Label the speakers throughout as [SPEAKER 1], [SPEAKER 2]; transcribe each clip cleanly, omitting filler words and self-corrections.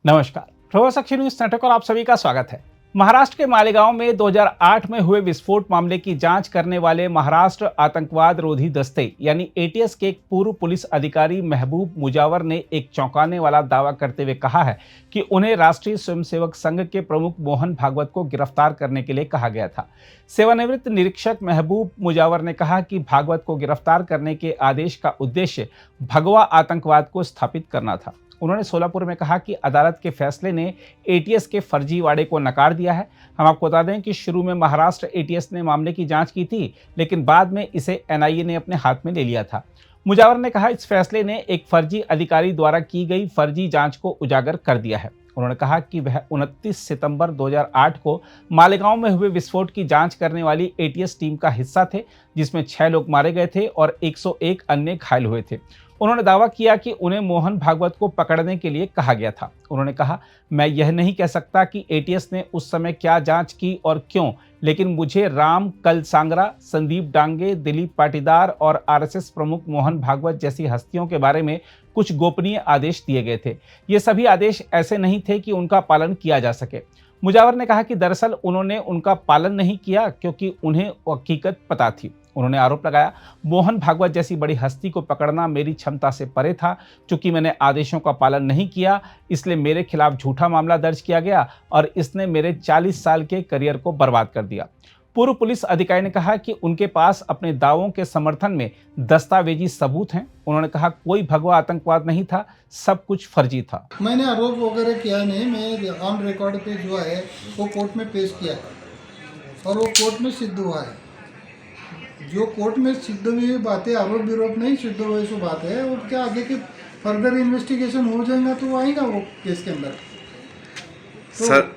[SPEAKER 1] नमस्कार, प्रभा साक्षी news network और आप सभी का स्वागत है। महाराष्ट्र के मालेगांव में 2008 में हुए विस्फोट मामले की जांच करने वाले महाराष्ट्र आतंकवाद रोधी दस्ते यानी एटीएस के एक पूर्व पुलिस अधिकारी महबूब मुजावर ने एक चौंकाने वाला दावा करते हुए कहा है कि उन्हें राष्ट्रीय स्वयंसेवक संघ के प्रमुख मोहन भागवत को गिरफ्तार करने के लिए कहा गया था। सेवानिवृत्त निरीक्षक महबूब मुजावर ने कहा कि भागवत को गिरफ्तार करने के आदेश का उद्देश्य भगवा आतंकवाद को स्थापित करना था। उन्होंने सोलापुर में कहा कि अदालत के फैसले ने एटीएस के फर्जीवाड़े को नकार दिया है। हम आपको बता दें कि शुरू में महाराष्ट्र एटीएस ने मामले की जांच की थी, लेकिन बाद में इसे एनआईए ने अपने हाथ में ले लिया था। मुजावर ने कहा इस फैसले ने एक फर्जी अधिकारी द्वारा की गई फर्जी जांच को उजागर कर दिया है। उन्होंने कहा कि वह 29 सितंबर 2008 को मालेगांव में हुए विस्फोट की जांच करने वाली एटीएस टीम का हिस्सा थे, जिसमें 6 लोग मारे गए थे और 101 अन्य घायल हुए थे। उन्होंने दावा किया कि उन्हें मोहन भागवत को पकड़ने के लिए कहा गया था। उन्होंने कहा, मैं यह नहीं कह सकता कि एटीएस ने उस समय क्या जांच की और क्यों, लेकिन मुझे राम कलसांगरा, संदीप डांगे, दिलीप पाटीदार और आरएसएस प्रमुख मोहन भागवत जैसी हस्तियों के बारे में कुछ गोपनीय आदेश दिए गए थे। ये सभी आदेश ऐसे नहीं थे कि उनका पालन किया जा सके। मुजावर ने कहा कि दरअसल उन्होंने उनका पालन नहीं किया क्योंकि उन्हें हकीकत पता थी। उन्होंने आरोप लगाया, मोहन भागवत जैसी बड़ी हस्ती को पकड़ना मेरी क्षमता से परे था। चूंकि मैंने आदेशों का पालन नहीं किया, इसलिए मेरे खिलाफ झूठा मामला दर्ज किया गया और इसने मेरे 40 साल के करियर को बर्बाद कर दिया। पूर्व पुलिस अधिकारी ने कहा कि उनके पास अपने दावों के समर्थन में दस्तावेजी सबूत हैं। उन्होंने कहा कोई भगवा आतंकवाद नहीं था, सब कुछ फर्जी था।
[SPEAKER 2] मैंने आरोप वगैरह किया नहीं, मैं ऑन रिकॉर्ड पे जो है वो कोर्ट में पेश किया और वो कोर्ट में सिद्ध हुआ है। जो कोर्ट में सिद्ध हुई बातें आरोप विरोप नहीं सिद्ध हुई सो बात है। और क्या आगे के फर्दर इन्वेस्टिगेशन हो जाएगा तो आएगा वो केस के अंदर। तो
[SPEAKER 3] सर,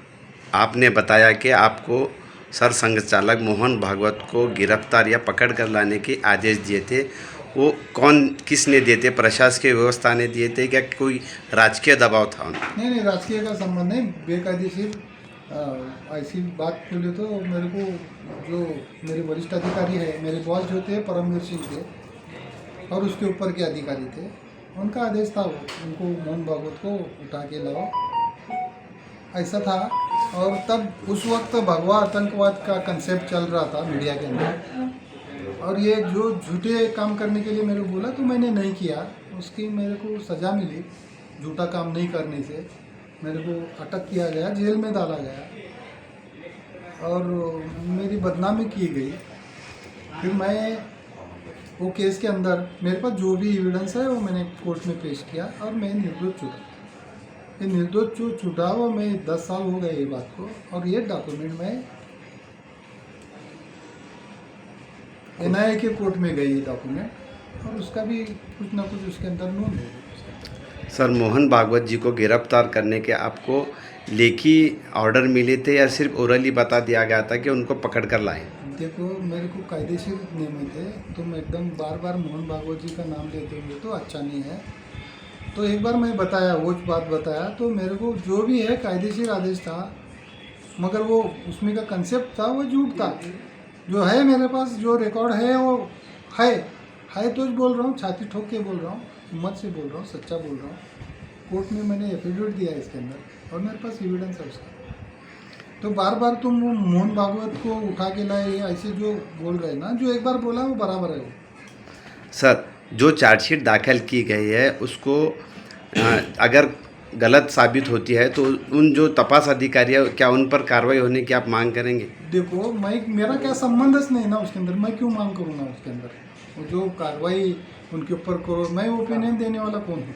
[SPEAKER 3] आपने बताया कि आपको सर संघ चालक मोहन भागवत को गिरफ्तार या पकड़ कर लाने के आदेश दिए थे। वो कौन किसने दिए थे? प्रशासकीय व्यवस्था ने दिए थे क्या कोई राजकीय दबाव था?
[SPEAKER 2] नहीं, राजकीय का संबंध नहीं, बेकायदेशीर ऐसी बात बोले तो मेरे को जो मेरे वरिष्ठ अधिकारी है, मेरे बॉस जो थे परमवीर सिंह थे और उसके ऊपर के अधिकारी थे, उनका आदेश था उनको मोहन भागवत को उठा के लाओ, ऐसा था। और तब उस वक्त भगवा आतंकवाद का कंसेप्ट चल रहा था मीडिया के अंदर और ये जो झूठे काम करने के लिए मेरे को बोला तो मैंने नहीं किया। उसकी मेरे को सज़ा मिली, झूठा काम नहीं करने से मेरे को अटक किया गया, जेल में डाला गया और मेरी बदनामी की गई। फिर मैं वो केस के अंदर मेरे पास जो भी एविडेंस है वो मैंने कोर्ट में पेश किया और मैं निर्दोष छूटा। ये निर्दोष जो छूटा हुआ मैं 10 साल हो गए ये बात को। और ये डॉक्यूमेंट में एनआईए के कोर्ट में गई ये डॉक्यूमेंट और उसका भी कुछ ना कुछ उसके अंदर नोट है।
[SPEAKER 3] सर, मोहन भागवत जी को गिरफ्तार करने के आपको लेखी ऑर्डर मिले थे या सिर्फ ओरली बता दिया गया था कि उनको पकड़ कर लाएं?
[SPEAKER 2] देखो, मेरे को कायदेशीर नियमित है, तुम एकदम बार बार मोहन भागवत जी का नाम लेते हुए तो अच्छा नहीं है। तो एक बार मैं बताया, वो बात बताया तो मेरे को जो भी है कायदेशीर आदेश था, मगर वो उसमें का कंसेप्ट था वो झूठ था। जो है मेरे पास जो रिकॉर्ड है वो है तो बोल रहा हूँ, छाती ठोक के बोल रहा हूँ, हिम्मत से बोल रहा हूँ, सच्चा बोल रहा हूँ। कोर्ट में मैंने एफिडेविट दिया है इसके अंदर और मेरे पास एविडेंस है उसका। तो बार बार तुम वो मोहन भागवत को उठा के लाए ऐसे जो बोल रहे हैं ना, जो एक बार बोला वो बराबर है वो।
[SPEAKER 3] सर, जो चार्जशीट दाखिल की गई है उसको अगर गलत साबित होती है तो उन जो तपास अधिकारी है क्या उन पर कार्रवाई होने की आप मांग करेंगे?
[SPEAKER 2] देखो, मेरा क्या संबंध नहीं ना उसके अंदर, मैं क्यों मांग करूँगा उसके अंदर? वो जो कार्रवाई उनके ऊपर करो, मैं ओपिनियन देने वाला कौन हूँ?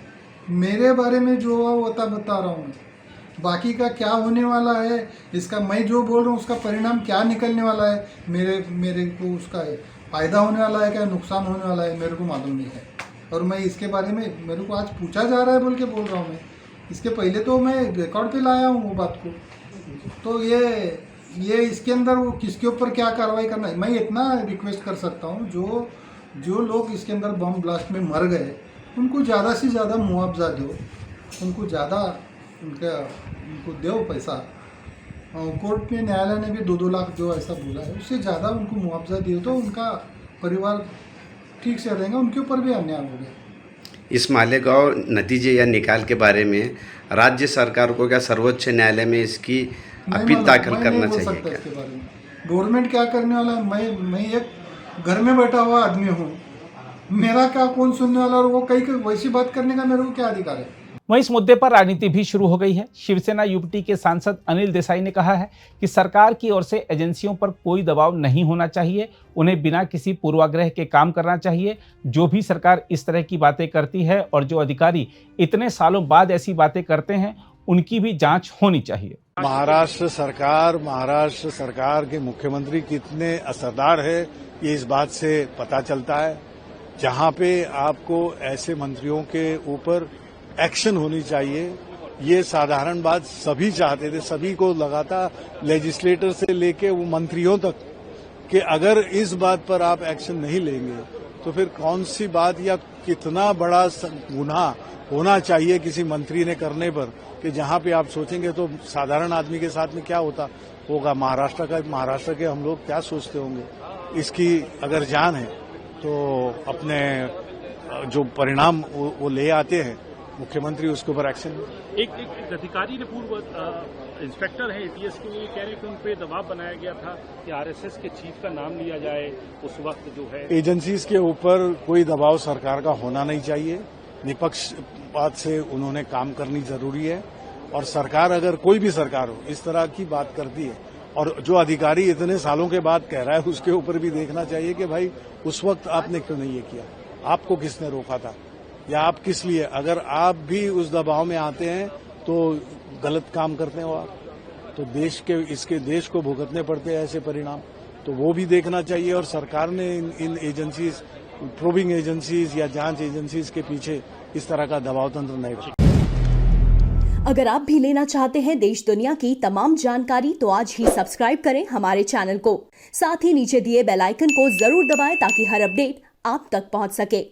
[SPEAKER 2] मेरे बारे में जो हुआ वो बता रहा हूँ मैं। बाकी का क्या होने वाला है, इसका मैं जो बोल रहा हूँ उसका परिणाम क्या निकलने वाला है, मेरे को उसका फ़ायदा होने वाला है क्या नुकसान होने वाला है, मेरे को मालूम नहीं है। और मैं इसके बारे में मेरे को आज पूछा जा रहा है बोल के बोल रहा हूँ मैं। इसके पहले तो मैं रिकॉर्ड पे लाया हूँ वो बात को। तो ये इसके अंदर वो किसके ऊपर क्या कार्रवाई करना है, मैं इतना रिक्वेस्ट कर सकता हूँ, जो लोग इसके अंदर बम ब्लास्ट में मर गए उनको ज़्यादा से ज़्यादा मुआवजा दो, उनको ज़्यादा उनको दो पैसा। कोर्ट में न्यायालय ने भी 2-2 लाख जो ऐसा बोला है, उससे ज़्यादा उनको मुआवजा दिए तो उनका परिवार ठीक से रहेगा, उनके ऊपर भी अन्याय हो गया।
[SPEAKER 3] इस मालेगांव नतीजे या निकाल के बारे में राज्य सरकार को क्या सर्वोच्च न्यायालय में इसकी अपील दाखिल करना चाहिए क्या?
[SPEAKER 2] इसके बारे में गवर्नमेंट क्या करने वाला है? मैं एक घर में बैठा हुआ आदमी हूँ, मेरा क्या कौन सुनने वाला, और वो कहीं वैसी बात करने का मेरे को क्या अधिकार है?
[SPEAKER 1] वहीं इस मुद्दे पर राजनीति भी शुरू हो गई है। शिवसेना यूपीटी के सांसद अनिल देसाई ने कहा है कि सरकार की ओर से एजेंसियों पर कोई दबाव नहीं होना चाहिए, उन्हें बिना किसी पूर्वाग्रह के काम करना चाहिए। जो भी सरकार इस तरह की बातें करती है और जो अधिकारी इतने सालों बाद ऐसी बातें करते हैं, उनकी भी जांच होनी चाहिए।
[SPEAKER 4] महाराष्ट्र सरकार के मुख्यमंत्री कितने असरदार है, ये इस बात से पता चलता है। जहां पे आपको ऐसे मंत्रियों के ऊपर एक्शन होनी चाहिए, ये साधारण बात सभी चाहते थे, सभी को लगातार लेजिस्लेटर से लेके वो मंत्रियों तक कि अगर इस बात पर आप एक्शन नहीं लेंगे तो फिर कौन सी बात या कितना बड़ा गुनाह होना चाहिए किसी मंत्री ने करने पर कि जहां पे आप सोचेंगे तो साधारण आदमी के साथ में क्या होगा महाराष्ट्र के हम लोग क्या सोचते होंगे। इसकी अगर जान है तो अपने जो परिणाम वो ले आते हैं मुख्यमंत्री, उसके ऊपर एक्शन।
[SPEAKER 5] एक अधिकारी ने पूर्व इंस्पेक्टर है एटीएस के लिए, कह रहे कि उन पे दबाव बनाया गया था कि आरएसएस के चीफ का नाम लिया जाए उस वक्त जो है।
[SPEAKER 4] एजेंसीज के ऊपर कोई दबाव सरकार का होना नहीं चाहिए, निष्पक्षपात से उन्होंने काम करनी जरूरी है। और सरकार, अगर कोई भी सरकार हो, इस तरह की बात करती है और जो अधिकारी इतने सालों के बाद कह रहा है, उसके ऊपर भी देखना चाहिए कि भाई उस वक्त आपने क्यों नहीं ये किया, आपको किसने रोका था, या आप किस लिए, अगर आप भी उस दबाव में आते हैं तो गलत काम करते हो आप, तो देश को भुगतने पड़ते हैं ऐसे परिणाम, तो वो भी देखना चाहिए। और सरकार ने इन एजेंसीज, प्रोबिंग एजेंसीज या जांच एजेंसीज के पीछे इस तरह का दबाव तंत्र नहीं रखा।
[SPEAKER 6] अगर आप भी लेना चाहते हैं देश दुनिया की तमाम जानकारी तो आज ही सब्सक्राइब करें हमारे चैनल को। साथ ही नीचे दिए बेल आइकन को जरूर दबाएं ताकि हर अपडेट आप तक पहुंच सके।